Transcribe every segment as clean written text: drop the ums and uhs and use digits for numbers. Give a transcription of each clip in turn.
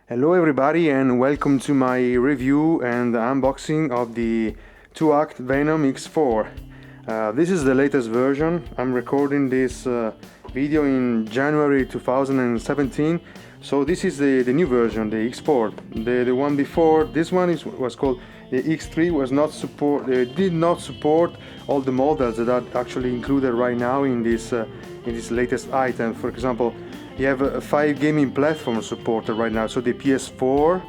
Hello everybody and welcome to my review and unboxing of the Tuact Venom X4. This is the latest version. I'm recording this video in January 2017. So this is the new version, the X4. The one before, this one was called the X3, did not support all the models that are actually included right now in this latest item. For example, you have 5 gaming platforms supported right now, so the PS4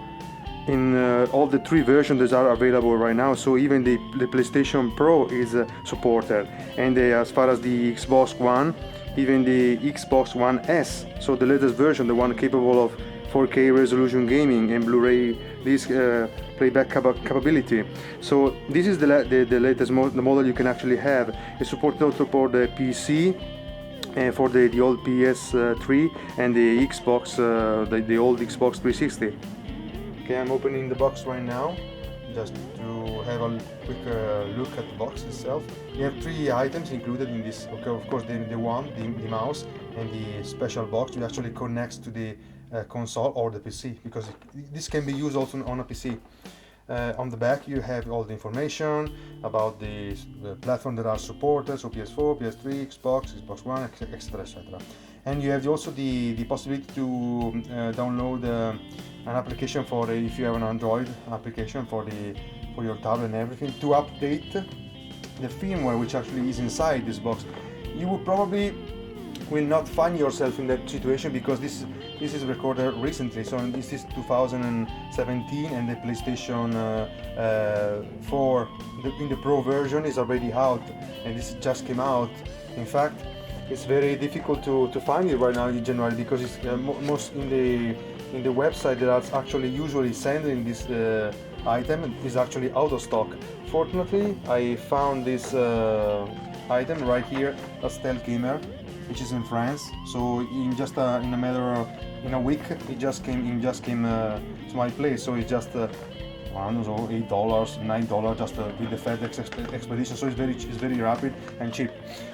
in all the 3 versions that are available right now, so even the PlayStation Pro is supported, and as far as the Xbox One, even the Xbox One S, so the latest version, the one capable of 4K resolution gaming and Blu-ray disc playback capability. So this is the latest the model you can actually have. It supports also for the PC, for the old PS3 and the Xbox, the old Xbox 360. Okay, I'm opening the box right now, just to have a quick look at the box itself. You have 3 items included in this. Okay, of course, the mouse and the special box, which actually connects to the console or the PC, because this can be used also on a PC. On the back you have all the information about the platform that are supported, so PS4, PS3, Xbox One, etc, etc. And you have also the possibility to download an application for if you have an Android application for your tablet and everything, to update the firmware which actually is inside this box. You will probably will not find yourself in that situation, because this is recorded recently, so this is 2017, and the PlayStation 4 in the Pro version is already out, and this just came out. In fact, it's very difficult to find it right now in January, because it's most in the website that are actually usually sending this item is actually out of stock. Fortunately, I found this item right here, a Stealth Gamer, which is in France. So in just in a matter of in a week, it just came to my place. So it's just I don't know, $8, $9, just with the FedEx expedition. So it's very rapid and cheap.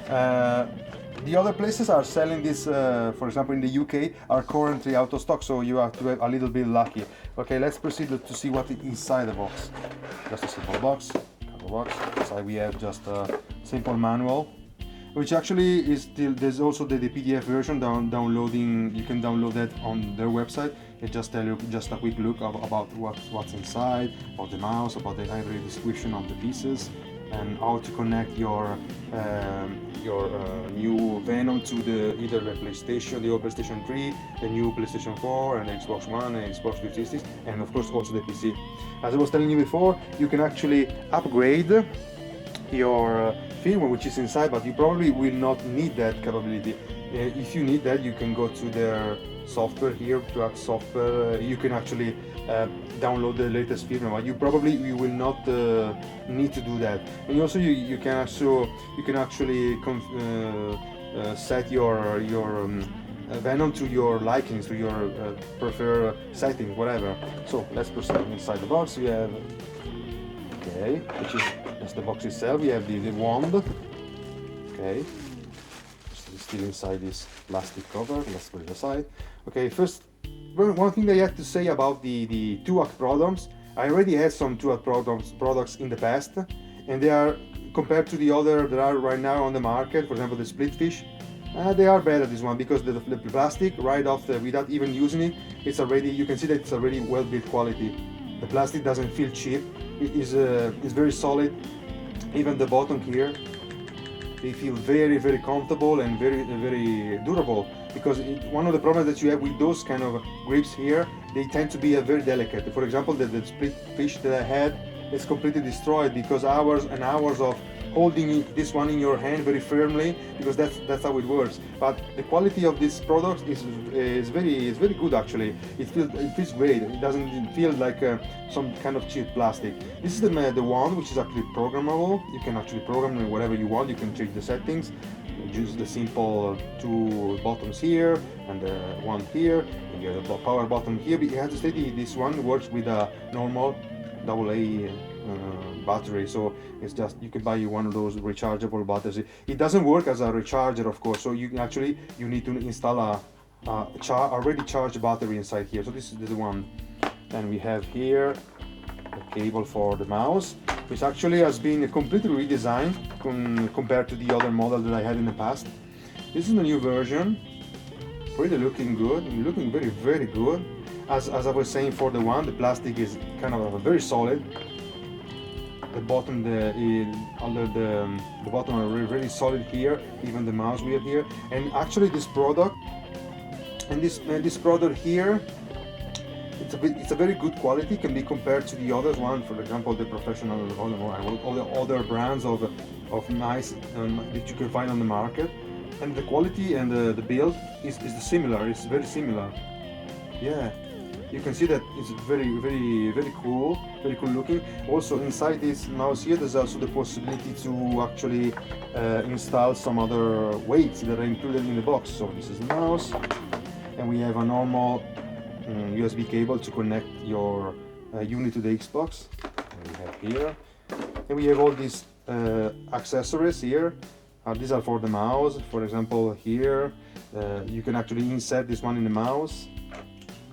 The other places are selling this, for example in the UK, are currently out of stock, so you have to have a little bit lucky. Okay, let's proceed to see what is inside the box. Just a simple box, cardboard box. Inside we have just a simple manual, which actually is still, there's also the PDF version downloading. You can download that on their website. It just tells you just a quick look about what's inside, about the mouse, about the library description of the pieces, and how to connect your new Venom to either the PlayStation, the old PlayStation 3, the new PlayStation 4, and the Xbox One, and Xbox 360, and of course also the PC. As I was telling you before, you can actually upgrade your firmware which is inside, but you probably will not need that capability. If you need that, you can go to their software here, Tuact software. You can actually download the latest firmware, but you will not need to do that. And also you can actually set your Venom to your likings, to your preferred setting, whatever. So let's proceed. Inside the box we have, okay, which is just the box itself. We have the wand. Okay, it's still inside this plastic cover. Let's put it aside. Okay, first, one thing that I have to say about the Tuact products. I already had some Tuact products in the past, and they are, compared to the other that are right now on the market, for example the split fish, they are better, this one, because the plastic right off without even using it, it's already, you can see that it's already well built quality. The plastic doesn't feel cheap. It is very solid. Even the bottom here, they feel very comfortable and very durable, because one of the problems that you have with those kind of grips here, they tend to be very delicate. For example, the split fish that I had is completely destroyed because hours and hours of holding this one in your hand very firmly, because that's how it works. But the quality of this product is very good actually. It feels great. It doesn't feel like some kind of cheap plastic. This is the wand, which is actually programmable. You can actually program it whatever you want. You can change the settings. Use the simple 2 buttons here and the one here, and you have the power button here. But you have to say this one works with a normal AA battery, so it's just, you can buy one of those rechargeable batteries. It doesn't work as a recharger, of course, so you need to install already charged battery inside here. So this is the one. And we have here the cable for the mouse, which actually has been completely redesigned compared to the other model that I had in the past. This is the new version, really looking good, looking very good. As I was saying, for the one, the plastic is kind of very solid. The bottom, the bottom are really solid here, even the mouse wheel here. And actually this product, and this product here, it's a very good quality, can be compared to the other one, for example the professional all the other brands of mice that you can find on the market. And the quality and the build is similar, it's very similar. Yeah, you can see that it's very cool looking. Also inside this mouse here, there's also the possibility to actually install some other weights that are included in the box. So this is the mouse, and we have a normal USB cable to connect your unit to the Xbox. And we have here, and we have all these accessories here. These are for the mouse. For example, here you can actually insert this one in the mouse,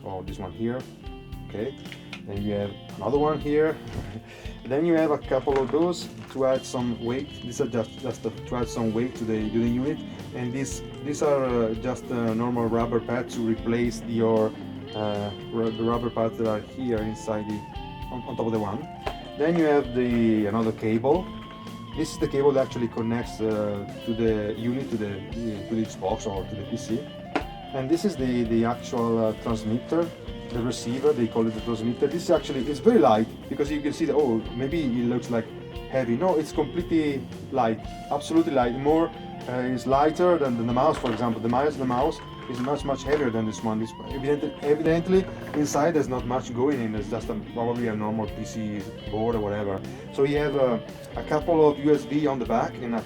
or this one here. Okay, then you have another one here. Then you have a couple of those to add some weight. These are just to add some weight to the unit, and these are just normal rubber pads to replace your the rubber pads that are here inside on top of the one. Then you have another cable. This is the cable that actually connects to the unit, to the Xbox or to the PC. And this is the actual transmitter, the receiver. They call it the transmitter. This actually is very light, because you can see that, oh, maybe it looks like heavy. No, it's completely light, absolutely light. More is lighter than the mouse, for example. The mouse is much heavier than this one. This evidently inside there's not much going in. It's just probably a normal PC board or whatever. So you have a couple of USB on the back and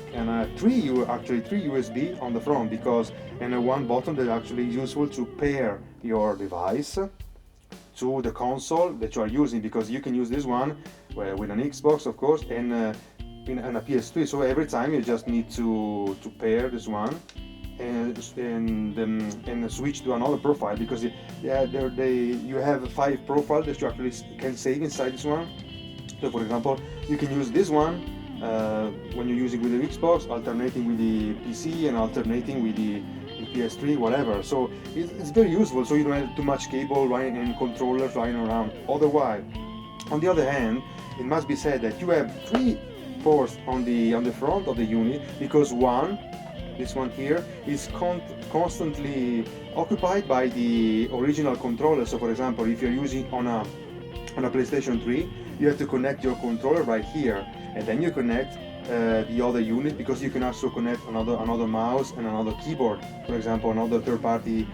three USB on the front, because one button that actually is useful to pair your device to the console that you are using, because you can use this one with an Xbox, of course, and a PS3. So every time you just need to pair this one and switch to another profile, because you have 5 profiles that you actually can save inside this one. So for example, you can use this one when you're using with the Xbox, alternating with the PC and alternating with the PS3, whatever. So it's very useful, so you don't have too much cable and controllers lying around. Otherwise, on the other hand, it must be said that you have 3 ports on the front of the unit, because this one here is constantly occupied by the original controller. So for example, if you're using on a PlayStation 3, you have to connect your controller right here, and then you connect the other unit, because you can also connect another mouse and another keyboard. For example, another third-party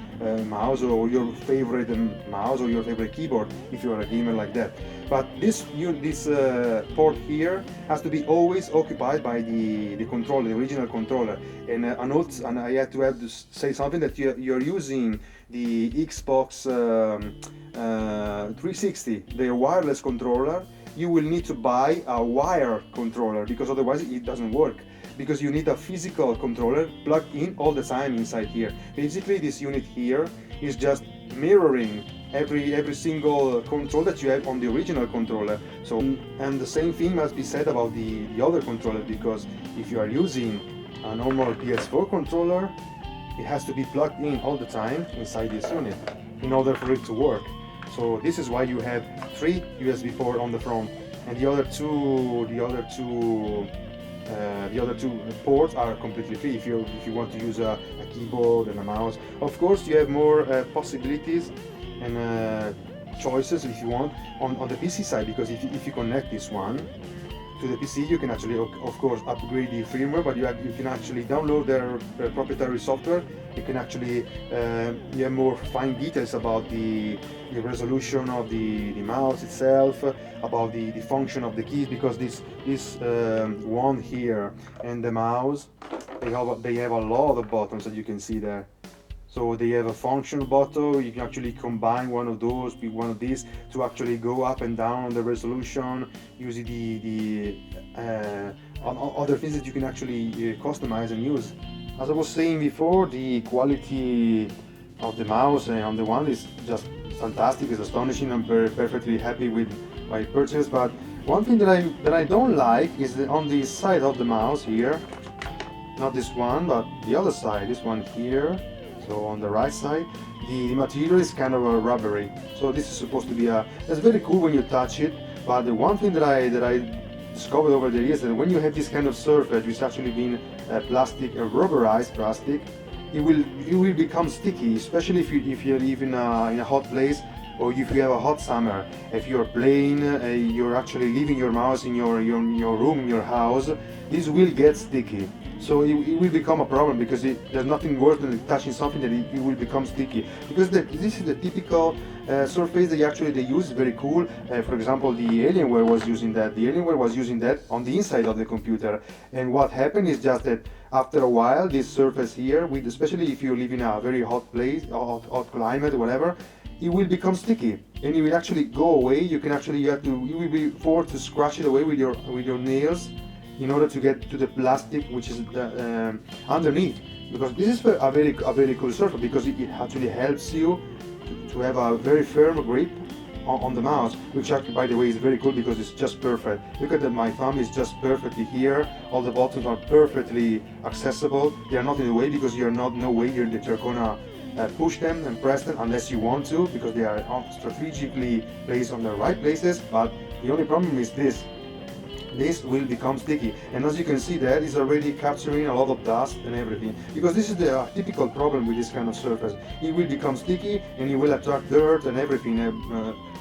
mouse, or your favorite mouse or your favorite keyboard, if you are a gamer like that. But this port here has to be always occupied by the controller, the original controller. And I had to say something, that you're using the Xbox 360, the wireless controller. You will need to buy a wire controller, because otherwise it doesn't work, because you need a physical controller plugged in all the time inside here. Basically, this unit here is just mirroring every single control that you have on the original controller. So, and the same thing must be said about the other controller, because if you are using a normal PS4 controller, it has to be plugged in all the time inside this unit in order for it to work. So this is why you have 3 USB ports on the front, and the other two ports are completely free if you want to use a keyboard and a mouse. Of course, you have more possibilities and choices if you want on the PC side, because if you connect this one to the PC, you can actually, of course, upgrade the firmware, but you can actually download their proprietary software. You can actually you have more fine details about the resolution of the mouse itself, about the function of the keys, because this one here and the mouse, they have a lot of buttons that you can see there. So they have a functional button. You can actually combine one of those with one of these to actually go up and down the resolution, using the other things that you can actually customize and use. As I was saying before, the quality of the mouse and on the one is just fantastic, it's astonishing. I'm very perfectly happy with my purchase. But one thing that I don't like is that on the side of the mouse here, not this one but the other side, this one here, so on the right side, the material is kind of a rubbery. So this is supposed to be it's very cool when you touch it. But the one thing that I discovered over the years, that when you have this kind of surface which actually been plastic, rubberized plastic, it will become sticky, especially if you live in a hot place, or if you have a hot summer. If you're playing, you're actually leaving your mouse in your room, in your house, this will get sticky. So it will become a problem, because there's nothing worse than touching something that it will become sticky. Because this is the typical surface that they use. Very cool. For example, the Alienware was using that. The Alienware was using that on the inside of the computer. And what happened is just that after a while, this surface here, especially if you live in a very hot place, hot climate, or whatever, it will become sticky, and it will actually go away. You will be forced to scratch it away with your nails, in order to get to the plastic which is underneath. Because this is a very cool surface, because it actually helps you to have a very firm grip on the mouse, which actually, by the way, is very cool because it's just perfect. Look at that, my thumb is just perfectly here. All the buttons are perfectly accessible. They are not in the way, because you're not no way that you're gonna push them and press them unless you want to, because they are strategically placed on the right places. But the only problem is this will become sticky, and as you can see, that is already capturing a lot of dust and everything, because this is the typical problem with this kind of surface. It will become sticky, and it will attract dirt and everything,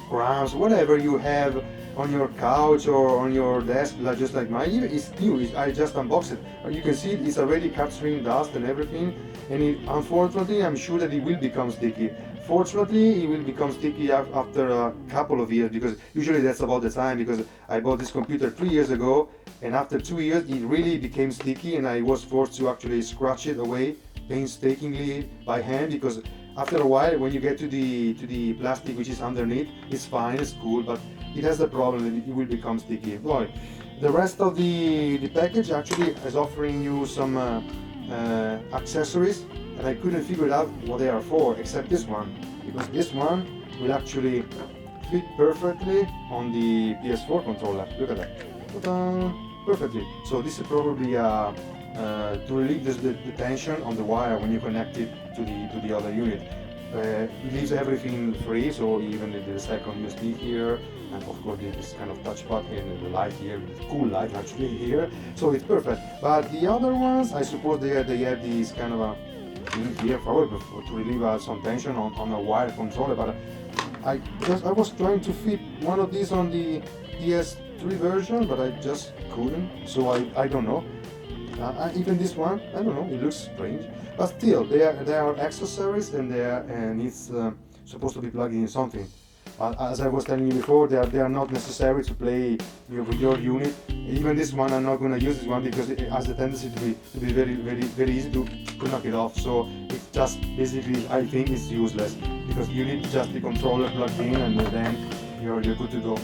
crumbs, whatever you have on your couch or on your desk, just like mine. It's new, I just unboxed it. You can see it's already capturing dust and everything, and unfortunately, I'm sure that it will become sticky. Fortunately, it will become sticky after a couple of years, because usually that's about the time, because I bought this computer 3 years ago, and after 2 years it really became sticky, and I was forced to actually scratch it away painstakingly by hand, because after a while, when you get to the plastic which is underneath, it's fine, it's cool, but it has the problem that it will become sticky. Boy, the rest of the package actually is offering you some accessories, and I couldn't figure out what they are for, except this one, because this one will actually fit perfectly on the PS4 controller. Look at that. Ta-da! Perfectly. So this is probably to relieve the tension on the wire when you connect it to the other unit. It leaves everything free, so even the second USB here, and of course this kind of touchpad and the light here, cool light actually here, so it's perfect. But the other ones, I suppose they have these kind of a thing here probably to relieve some tension on a wire controller. But I was trying to fit one of these on the PS3 version, but I just couldn't, so I don't know. Even this one, I don't know, it looks strange, but still, they are accessories, and it's supposed to be plugged in something. As I was telling you before, they are not necessary to play with your unit. Even this one, I'm not going to use this one because it has the tendency to be very easy to knock it off. So it's just basically, I think it's useless, because you need just the controller plugged in, and then you're good to go.